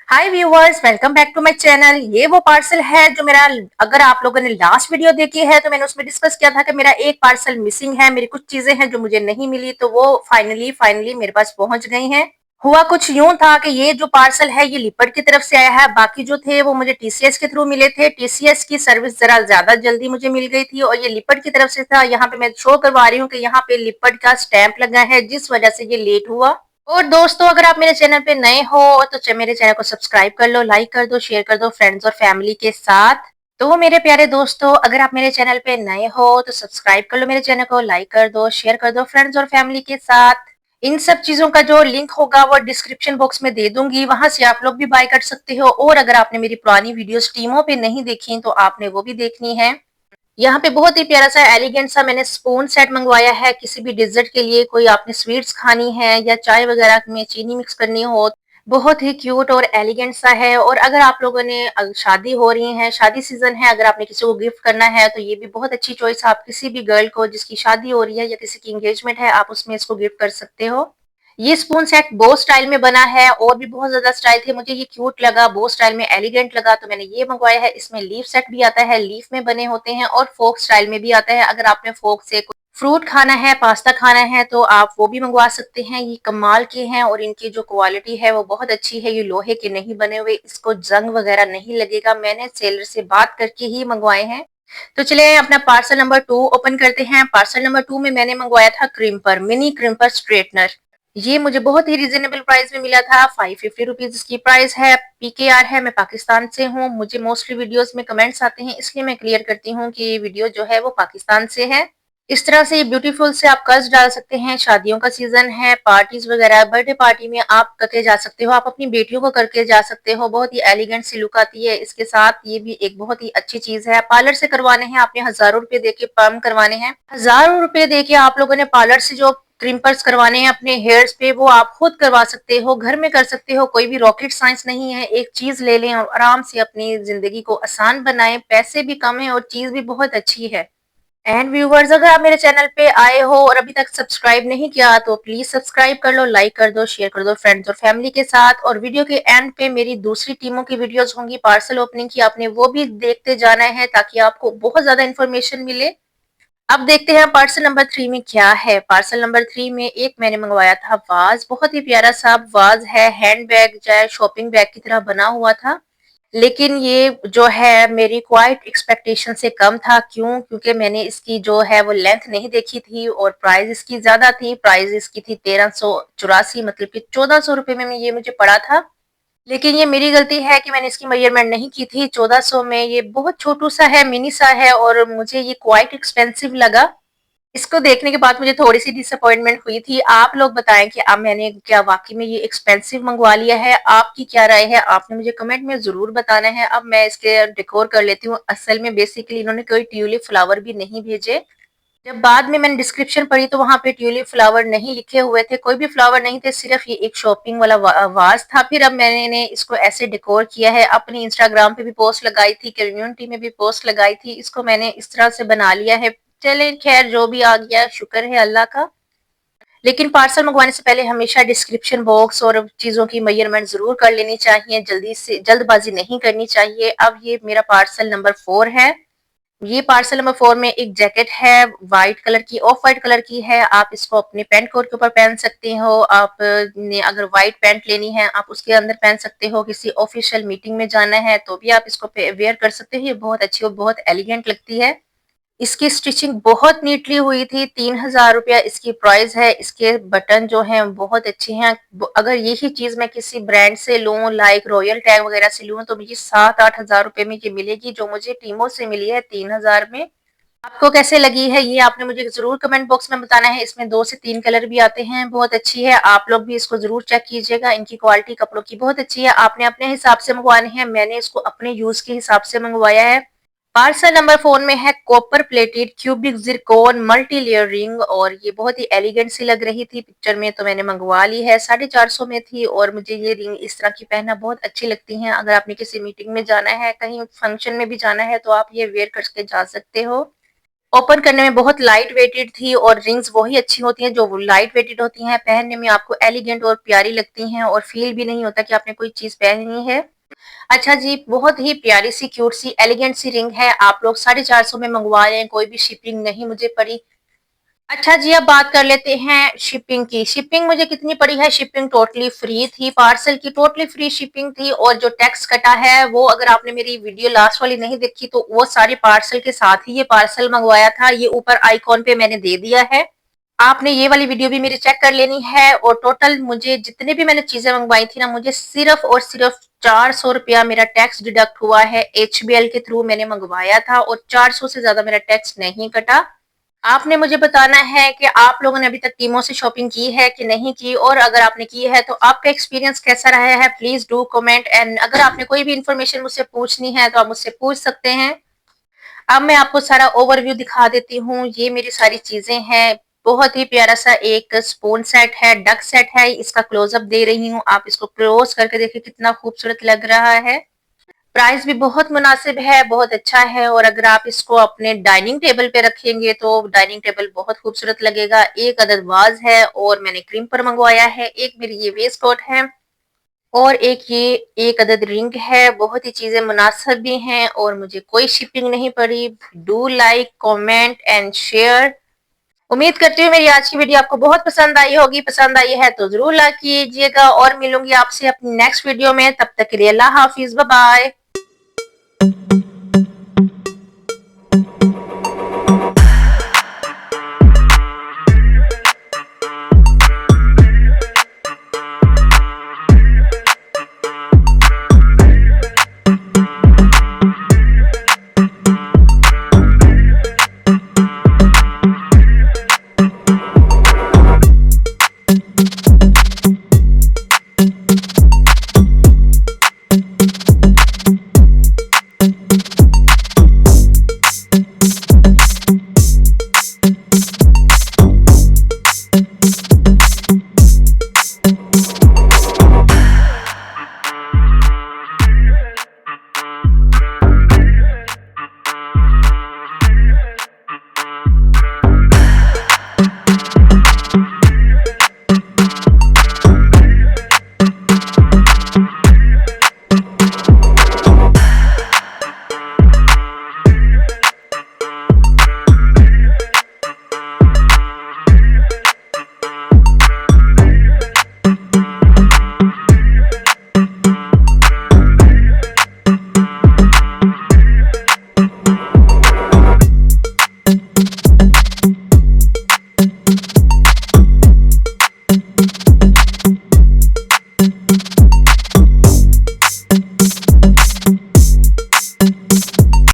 Hi viewers, welcome back to my channel. ये वो parcel है जो मेरा, अगर आप लोगों ने लास्ट वीडियो देखी है तो मैंने उसमें डिस्कस किया था कि मेरा एक पार्सल मिसिंग है। मेरी कुछ चीजें हैं जो मुझे नहीं मिली, तो वो फाइनली मेरे पास पहुंच गई हैं। हुआ कुछ यूं था कि ये जो पार्सल है ये लिपट की तरफ से आया है, बाकी जो थे वो मुझे टीसीएस के थ्रू मिले थे। टीसीएस की सर्विस जरा ज्यादा जल्दी मुझे मिल गई थी, और ये लिपट की तरफ से था। यहाँ पे मैं शो करवा रही हूँ कि यहाँ पे लिपट का स्टैंप लगा है, जिस वजह से ये लेट हुआ। और दोस्तों, अगर आप मेरे चैनल पे नए हो तो मेरे चैनल को सब्सक्राइब कर लो, लाइक कर दो, शेयर कर दो फ्रेंड्स और फैमिली के साथ। तो मेरे प्यारे दोस्तों, अगर आप मेरे चैनल पे नए हो तो सब्सक्राइब कर लो मेरे चैनल को, लाइक कर दो, शेयर कर दो फ्रेंड्स और फैमिली के साथ। इन सब चीजों का जो लिंक होगा वो डिस्क्रिप्शन बॉक्स में दे दूंगी, वहां से आप लोग भी बाय कर सकते हो। और अगर आपने मेरी पुरानी वीडियोस टीमों पे नहीं देखी तो आपने वो भी देखनी है। यहाँ पे बहुत ही प्यारा सा एलिगेंट सा मैंने स्पून सेट मंगवाया है, किसी भी डिजर्ट के लिए, कोई आपने स्वीट्स खानी है या चाय वगैरह में चीनी मिक्स करनी हो। बहुत ही क्यूट और एलिगेंट सा है। और अगर आप लोगों ने शादी हो रही है, शादी सीजन है, अगर आपने किसी को गिफ्ट करना है तो ये भी बहुत अच्छी चॉइस है। आप किसी भी गर्ल को जिसकी शादी हो रही है या किसी की एंगेजमेंट है, आप उसमें इसको गिफ्ट कर सकते हो। ये स्पून सेट बो स्टाइल में बना है, और भी बहुत ज्यादा स्टाइल थे, मुझे ये क्यूट लगा, बो स्टाइल में एलिगेंट लगा, तो मैंने ये मंगवाया है। इसमें लीफ सेट भी आता है, लीफ में बने होते हैं, और फोक स्टाइल में भी आता है। अगर आपने फोक से फ्रूट खाना है, पास्ता खाना है, तो आप वो भी मंगवा सकते हैं। ये कमाल के हैं और इनकी जो क्वालिटी है वो बहुत अच्छी है। ये लोहे के नहीं बने हुए, इसको जंग वगैरह नहीं लगेगा। मैंने सेलर से बात करके ही मंगवाए हैं। तो चलिए अपना पार्सल नंबर 2 ओपन करते हैं। पार्सल नंबर 2 में मैंने मंगवाया था क्रिम्पर, मिनी क्रिम्पर स्ट्रेटनर। ये मुझे बहुत ही रिजनेबल प्राइस में मिला था। 550 रुपीज इसकी प्राइस है। पीकेआर है, मैं पाकिस्तान से हूँ। मुझे मोस्टली वीडियोस में कमेंट्स आते हैं, इसलिए मैं क्लियर करती हूँ कि ये वीडियो जो है वो पाकिस्तान से है। इस तरह से ये ब्यूटीफुल से आप कर्ज डाल सकते हैं। शादियों का सीजन है, पार्टीज वगैरह, बर्थडे पार्टी में आप करके जा सकते हो, आप अपनी बेटियों को करके जा सकते हो। बहुत ही एलिगेंट सी लुक आती है इसके साथ। ये भी एक बहुत ही अच्छी चीज है। पार्लर से करवाने हैं आपने, हजारों रुपए देके पर्म करवाने हैं, हजारों रुपए देके आप लोगों ने पार्लर से जो क्रिम्पर्स करवाने हैं अपने हेयर्स पे, वो आप खुद करवा सकते हो, घर में कर सकते हो। कोई भी रॉकेट साइंस नहीं है। एक चीज ले लें और आराम से अपनी जिंदगी को आसान बनाएं। पैसे भी कम है और चीज भी बहुत अच्छी है। एंड व्यूवर्स, अगर आप मेरे चैनल पे आए हो और अभी तक सब्सक्राइब नहीं किया तो प्लीज सब्सक्राइब कर लो, लाइक कर दो, शेयर कर दो फ्रेंड्स और फैमिली के साथ। और वीडियो के एंड पे मेरी दूसरी टीमों की वीडियोस होंगी पार्सल ओपनिंग की, आपने वो भी देखते जाना है ताकि आपको बहुत ज्यादा इन्फॉर्मेशन मिले। अब देखते हैं पार्सल नंबर 3 में क्या है। पार्सल नंबर 3 में एक मैंने मंगवाया था वाज, बहुत ही प्यारा सा वाज है, हैंड बैग चाहे शॉपिंग बैग की तरह बना हुआ था। लेकिन ये जो है मेरी क्वाइट एक्सपेक्टेशन से कम था। क्यों? क्योंकि मैंने इसकी जो है वो लेंथ नहीं देखी थी, और प्राइस इसकी ज्यादा थी। प्राइस इसकी थी 1384, मतलब कि 1400 रुपए में ये मुझे पड़ा था। लेकिन ये मेरी गलती है कि मैंने इसकी मेजरमेंट नहीं की थी। 1400 में ये बहुत छोटू सा है, मिनी सा है, और मुझे ये क्वाइट एक्सपेंसिव लगा। इसको देखने के बाद मुझे थोड़ी सी डिसअपॉइंटमेंट हुई थी। आप लोग बताएं कि अब मैंने क्या वाकई में ये एक्सपेंसिव मंगवा लिया है? आपकी क्या राय है? आपने मुझे कमेंट में जरूर बताना है। अब मैं इसके डेकोर कर लेती हूँ। असल में बेसिकली इन्होंने कोई ट्यूलिप फ्लावर भी नहीं भेजे। जब बाद में मैंने डिस्क्रिप्शन पढ़ी तो वहां पे ट्यूलिप फ्लावर नहीं लिखे हुए थे, कोई भी फ्लावर नहीं थे, सिर्फ ये एक शॉपिंग वाला वाज था। फिर अब मैंने इसको ऐसे डेकोर किया है। अपनी इंस्टाग्राम पे भी पोस्ट लगाई थी, कम्युनिटी में भी पोस्ट लगाई थी। इसको मैंने इस तरह से बना लिया है। चले खैर, जो भी आ गया शुक्र है अल्लाह का। लेकिन पार्सल मंगवाने से पहले हमेशा डिस्क्रिप्शन बॉक्स और चीजों की मेजरमेंट जरूर कर लेनी चाहिए, जल्दी से जल्दबाजी नहीं करनी चाहिए। अब ये मेरा पार्सल नंबर 4 है। ये पार्सल नंबर 4 में एक जैकेट है, व्हाइट कलर की, ऑफ व्हाइट कलर की है। आप इसको अपने पैंट कोट के ऊपर पहन सकते हो। आप ने अगर व्हाइट पैंट लेनी है आप उसके अंदर पहन सकते हो। किसी ऑफिशियल मीटिंग में जाना है तो भी आप इसको वेयर कर सकते हो। ये बहुत अच्छी और बहुत एलिगेंट लगती है। इसकी स्टिचिंग बहुत नीटली हुई थी। 3000 रुपया इसकी प्राइस है। इसके बटन जो हैं बहुत अच्छे हैं। अगर यही चीज मैं किसी ब्रांड से लूं, लाइक रॉयल टैग वगैरह से लूं, तो मुझे 7-8 हजार रुपए में ये मिलेगी, जो मुझे टीमो से मिली है 3000 में। आपको कैसे लगी है ये आपने मुझे जरूर कमेंट बॉक्स में बताना है। इसमें 2 से 3 कलर भी आते हैं, बहुत अच्छी है। आप लोग भी इसको जरूर चेक कीजिएगा। इनकी क्वालिटी कपड़ों की बहुत अच्छी है। आपने अपने हिसाब से मंगवाने हैं, मैंने इसको अपने यूज के हिसाब से मंगवाया है। पार्सल नंबर 4 में है copper plated cubic zircon multi layer ring, और ये बहुत ही एलिगेंट सी लग रही थी पिक्चर में, तो मैंने मंगवा ली है। 450 में थी, और मुझे ये रिंग इस तरह की पहनना बहुत अच्छी लगती है। अगर आपने किसी मीटिंग में जाना है, कहीं फंक्शन में भी जाना है, तो आप ये वेयर करके जा सकते हो। ओपन करने में बहुत लाइट वेटेड थी और रिंग्स वही अच्छी होती हैं जो लाइट वेटेड होती हैं, पहनने में आपको एलिगेंट और प्यारी लगती हैं और फील भी नहीं होता कि आपने कोई चीज पहनी है। अच्छा जी, बहुत ही प्यारी सी क्यूट सी एलिगेंट सी रिंग है, आप लोग 450 में मंगवा रहे हैं, कोई भी शिपिंग नहीं मुझे पड़ी। अच्छा जी, अब बात कर लेते हैं शिपिंग की। शिपिंग मुझे कितनी पड़ी है? शिपिंग टोटली फ्री थी, पार्सल की टोटली फ्री शिपिंग थी और जो टैक्स कटा है वो, अगर आपने मेरी वीडियो लास्ट वाली नहीं देखी तो वो सारे पार्सल के साथ ही ये पार्सल मंगवाया था, ये ऊपर आइकॉन पे मैंने दे दिया है। आपने ये वाली वीडियो भी मेरी चेक कर लेनी है। और टोटल मुझे जितने भी मैंने चीजें मंगवाई थी ना, मुझे सिर्फ और सिर्फ 400 रुपया मेरा टैक्स डिडक्ट हुआ है। HBL के थ्रू मैंने मंगवाया था और 400 से ज्यादा मेरा टैक्स नहीं कटा। आपने मुझे बताना है कि आप लोगों ने अभी तक टीमो से शॉपिंग की है कि नहीं की, और अगर आपने की है तो आपका एक्सपीरियंस कैसा रहा है, प्लीज डू कमेंट। एंड अगर आपने कोई भी इंफॉर्मेशन मुझसे पूछनी है तो आप मुझसे पूछ सकते हैं। अब मैं आपको सारा ओवरव्यू दिखा देती हूँ। ये मेरी सारी चीजें हैं। बहुत ही प्यारा सा एक स्पून सेट है, डक सेट है, इसका क्लोजअप दे रही हूँ, आप इसको क्लोज करके देखिए कितना खूबसूरत लग रहा है। प्राइस भी बहुत मुनासिब है, बहुत अच्छा है। और अगर आप इसको अपने डाइनिंग टेबल पे रखेंगे तो डाइनिंग टेबल बहुत खूबसूरत लगेगा। एक अदद वाज है और मैंने क्रीम पर मंगवाया है। एक मेरी ये वेस्ट कोट है और एक ये एक अदद रिंग है। बहुत ही चीजें मुनासिब भी हैं और मुझे कोई शिपिंग नहीं पड़ी। Do like, comment and share. उम्मीद करती हूँ मेरी आज की वीडियो आपको बहुत पसंद आई होगी। पसंद आई है तो जरूर लाइक कीजिएगा और मिलूंगी आपसे अपनी नेक्स्ट वीडियो में। तब तक के लिए अल्लाह हाफिज, बाय बाय।